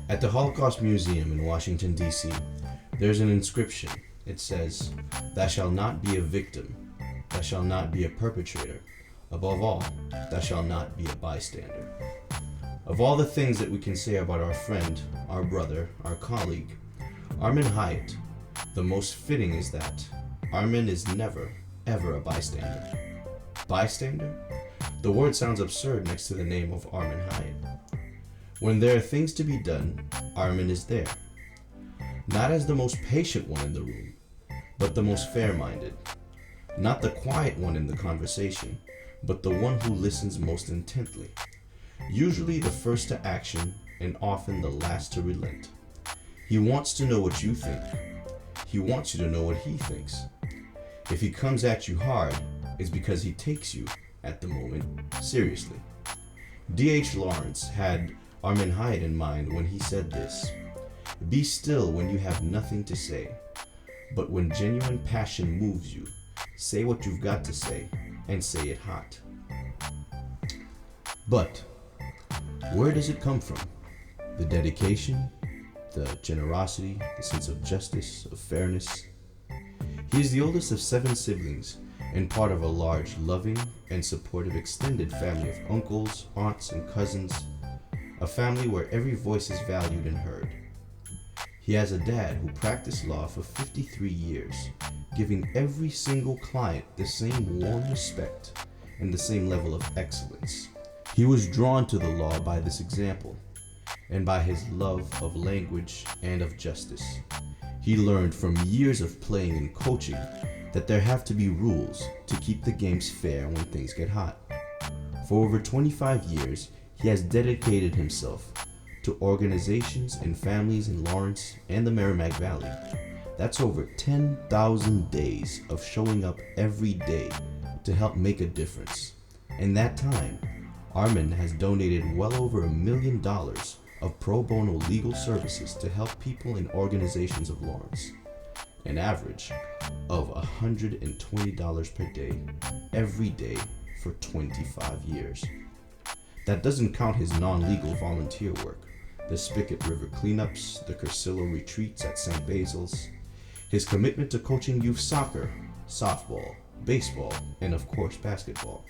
At the Holocaust Museum in Washington, D.C., there's an inscription. It says, "Thou shalt not be a victim, thou shalt not be a perpetrator. Above all, thou shalt not be a bystander." Of all the things that we can say about our friend, our brother, our colleague, Armand Hyatt, the most fitting is that Armand is never, ever a bystander. Bystander? The word sounds absurd next to the name of Armand Hyatt. When there are things to be done, Armand is there. Not as the most patient one in the room, but the most fair-minded. Not the quiet one in the conversation, but the one who listens most intently. Usually the first to action and often the last to relent. He wants to know what you think. He wants you to know what he thinks. If he comes at you hard, it's because he takes you, at the moment, seriously. D.H. Lawrence had Armand Hyatt in mind when he said this: "Be still when you have nothing to say, but when genuine passion moves you, say what you've got to say, and say it hot." But where does it come from? The dedication, the generosity, the sense of justice, of fairness. He is the oldest of 7 siblings and part of a large, loving, and supportive extended family of uncles, aunts, and cousins, a family where every voice is valued and heard. He has a dad who practiced law for 53 years, giving every single client the same warm respect and the same level of excellence. He was drawn to the law by this example, and by his love of language and of justice. He learned from years of playing and coaching that there have to be rules to keep the games fair when things get hot. For over 25 years, he has dedicated himself to organizations and families in Lawrence and the Merrimack Valley. That's over 10,000 days of showing up every day to help make a difference. In that time, Armand has donated well over $1 million of pro bono legal services to help people in organizations of Lawrence, an average of $120 per day, every day for 25 years. That doesn't count his non-legal volunteer work, the Spigot River cleanups, the Cursillo retreats at St. Basil's, his commitment to coaching youth soccer, softball, baseball, and of course basketball,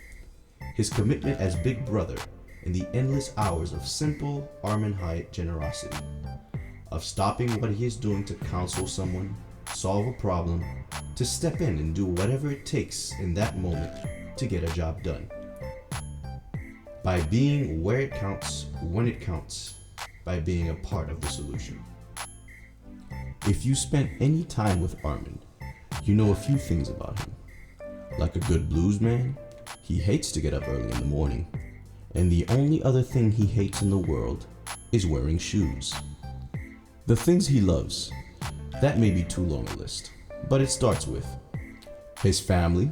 his commitment as big brother in the endless hours of simple Armand Hyatt generosity, of stopping what he is doing to counsel someone, solve a problem, to step in and do whatever it takes in that moment to get a job done. By being where it counts, when it counts, by being a part of the solution. If you spent any time with Armand, you know a few things about him. Like a good blues man, he hates to get up early in the morning, and the only other thing he hates in the world is wearing shoes. The things he loves, that may be too long a list, but it starts with his family,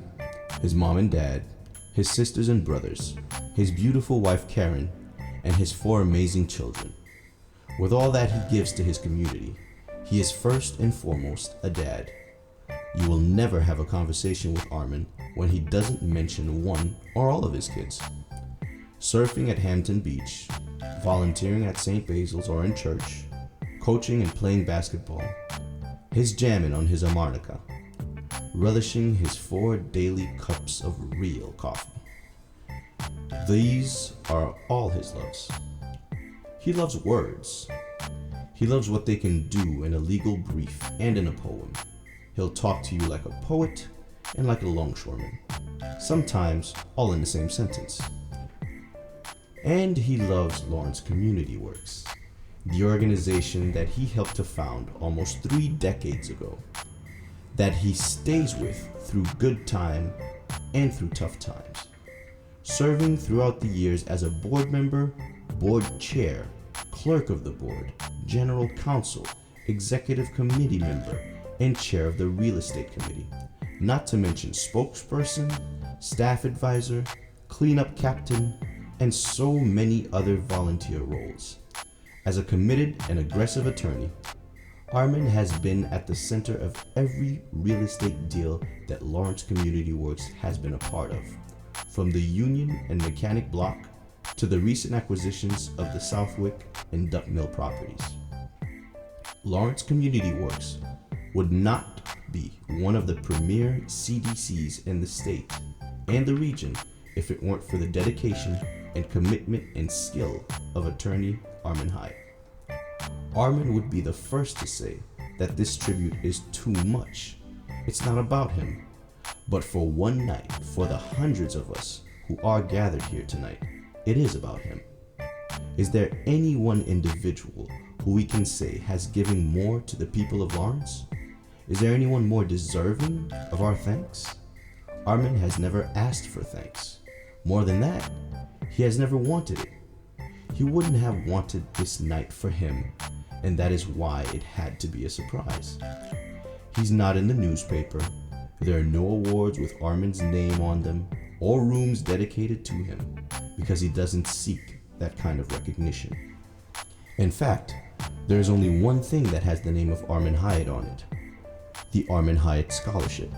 his mom and dad, his sisters and brothers, his beautiful wife Karen, and his 4 amazing children. With all that he gives to his community, he is first and foremost a dad. You will never have a conversation with Armand when he doesn't mention one or all of his kids. Surfing at Hampton Beach, volunteering at St. Basil's or in church, coaching and playing basketball, his jamming on his harmonica, relishing his 4 daily cups of real coffee. These are all his loves. He loves words. He loves what they can do in a legal brief and in a poem. He'll talk to you like a poet and like a longshoreman, sometimes all in the same sentence. And he loves Lawrence Community Works, the organization that he helped to found almost 3 decades ago, that he stays with through good time and through tough times, serving throughout the years as a board member, board chair, clerk of the board, general counsel, executive committee member, and chair of the real estate committee, not to mention spokesperson, staff advisor, cleanup captain, and so many other volunteer roles. As a committed and aggressive attorney, Armand has been at the center of every real estate deal that Lawrence Community Works has been a part of, from the Union and Mechanic Block to the recent acquisitions of the Southwick and Duck Mill properties. Lawrence Community Works would not be one of the premier CDCs in the state and the region if it weren't for the dedication and commitment and skill of attorney Armand Hyatt. Armand would be the first to say that this tribute is too much. It's not about him, but for one night, for the hundreds of us who are gathered here tonight, it is about him. Is there any one individual who we can say has given more to the people of Lawrence? Is there anyone more deserving of our thanks? Armand has never asked for thanks. More than that, he has never wanted it. He wouldn't have wanted this night for him, and that is why it had to be a surprise. He's not in the newspaper. There are no awards with Armand's name on them or rooms dedicated to him because he doesn't seek that kind of recognition. In fact, there is only one thing that has the name of Armand Hyatt on it: the Armand Hyatt Scholarship.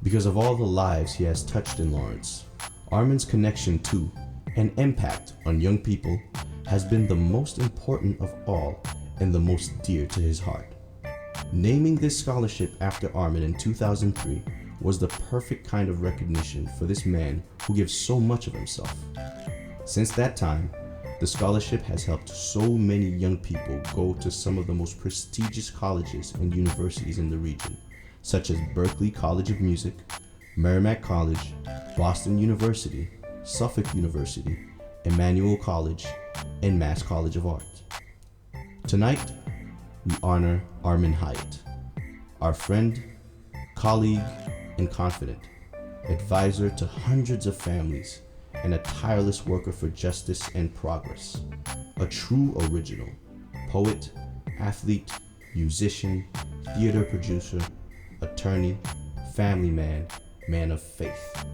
Because of all the lives he has touched in Lawrence, Armand's connection to and impact on young people has been the most important of all and the most dear to his heart. Naming this scholarship after Armand in 2003 was the perfect kind of recognition for this man who gives so much of himself. Since that time, the scholarship has helped so many young people go to some of the most prestigious colleges and universities in the region, such as Berklee College of Music, Merrimack College, Boston University, Suffolk University, Emmanuel College, and Mass College of Art. Tonight, we honor Armand Hyatt, our friend, colleague, and confidant, advisor to hundreds of families, and a tireless worker for justice and progress. A true original, poet, athlete, musician, theater producer, attorney, family man, man of faith.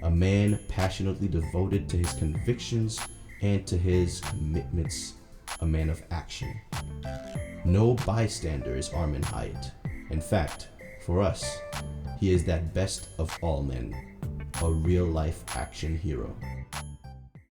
A man passionately devoted to his convictions and to his commitments, a man of action. No bystander is Armand Hyatt. In fact, for us, he is that best of all men, a real-life action hero.